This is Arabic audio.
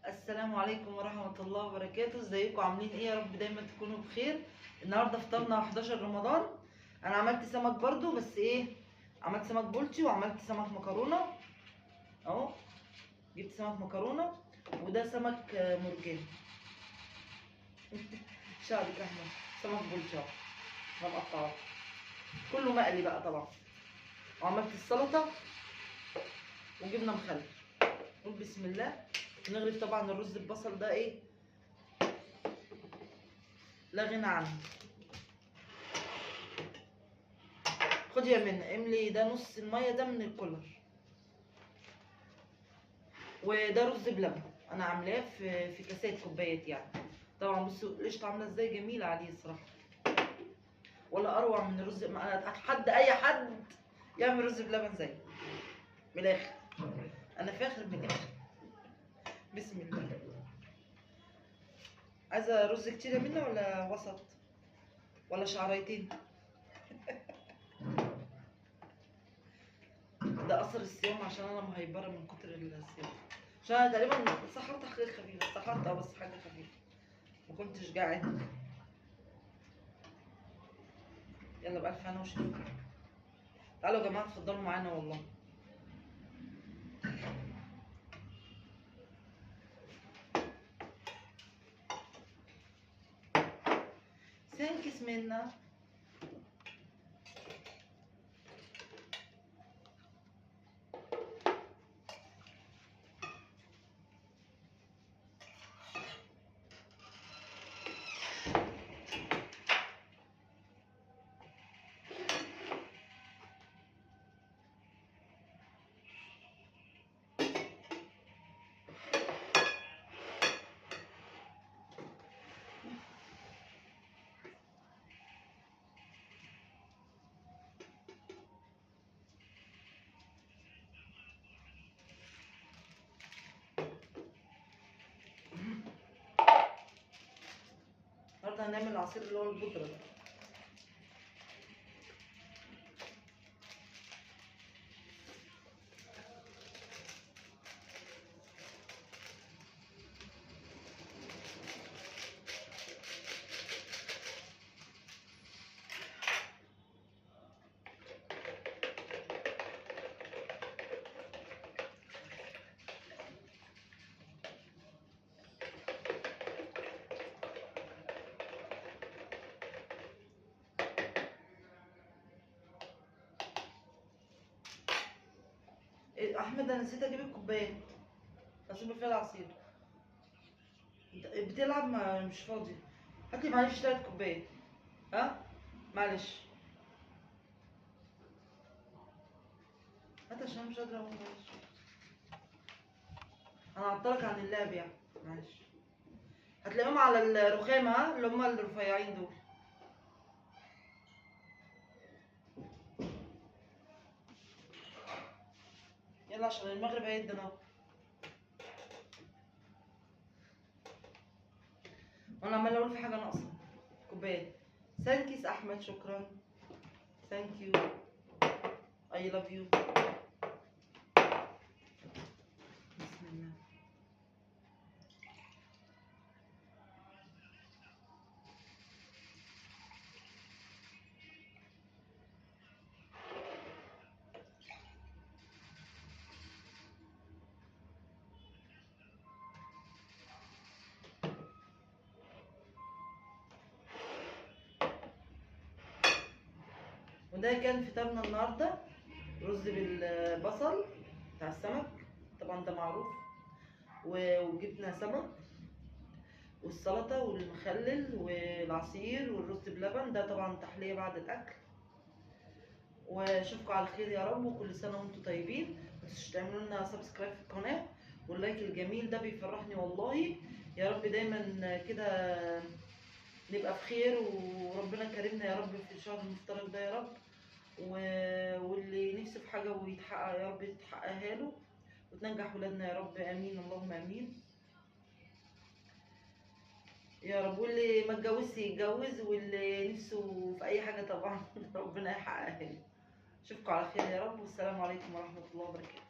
السلام عليكم ورحمة الله وبركاته. ازيكم عاملين ايه؟ يا رب دايما تكونوا بخير. النهارده فطرنا 11 رمضان. انا عملت سمك برضو، بس ايه، عملت سمك بولتي وعملت سمك مكرونة اهو. جبت سمك مكرونة وده سمك مرجان. شعرك احمر. سمك بولتي اهو هنقطعه كله مقلي بقى طبعا. وعملت السلطة وجبنة مخلل. قول بسم الله. نغرف طبعا الرز البصل ده ايه، لا غنى عنه. خد يا منى املي ده نص الميه ده من الكولر. وده رز بلبن انا عاملاه في كاسات كوبايات يعني. طبعا بصوا القشطه عامله ازاي، جميله عليه الصراحه، ولا اروع من الرز. انا اتحدى اي حد يعمل رز بلبن زي من الاخر. انا فاخر من الاخر. بسم الله. عايزه رز كتير يا منى ولا وسط ولا شعريتين؟ ده اثر الصيام عشان انا مهيبره من كتر الصيام. عشان انا تقريبا سحرت حاجه خفيفه، سحرت بس حاجه خفيفه، ما كنتش جعان. يلا بألف هنا وشفا. تعالوا يا جماعه اتفضلوا معانا والله. سانكس منا. النهارده هنعمل العصير اللي هو البودرة ده. إيه، احمد انا نسيت اجيب الكوبايات اصب فيها العصير. بتلعب مش فاضي. هاتلي معلش 3 كوبايات. ها معلش هات عشان أنا مش قادره اقوم. معلش انا هعطلك عن اللعب يعني. معلش هتلاقيهم على الرخام، ها اللي هم الرفيعين دول. يلا عشان المغرب هيدن اهو. وانا عماله اقول في حاجه ناقصه. كوبايه. ثانكيس احمد، شكرا. ثانك يو. اي لاف يو. بسم الله. وده كان فطارنا النهارده، رز بالبصل بتاع السمك طبعا ده معروف، وجبنا سمك والسلطه والمخلل والعصير والرز بلبن ده طبعا تحليه بعد الاكل. واشوفكم على خير يا رب، وكل سنه وانتم طيبين. متنسوش تعملوا لنا سبسكرايب في القناه، واللايك الجميل ده بيفرحني والله. يا رب دايما كده نبقى بخير، وربنا كرمنا يا رب في الشهر المفترج ده يا رب. واللي نفسه في حاجه ويتحقق يا رب تحققها له، وتنجح ولادنا يا رب، امين اللهم امين يا رب. واللي ما اتجوزش يتجوز، واللي نفسه في اي حاجه طبعا ربنا يحققها له. اشوفكم على خير يا رب، والسلام عليكم ورحمه الله وبركاته.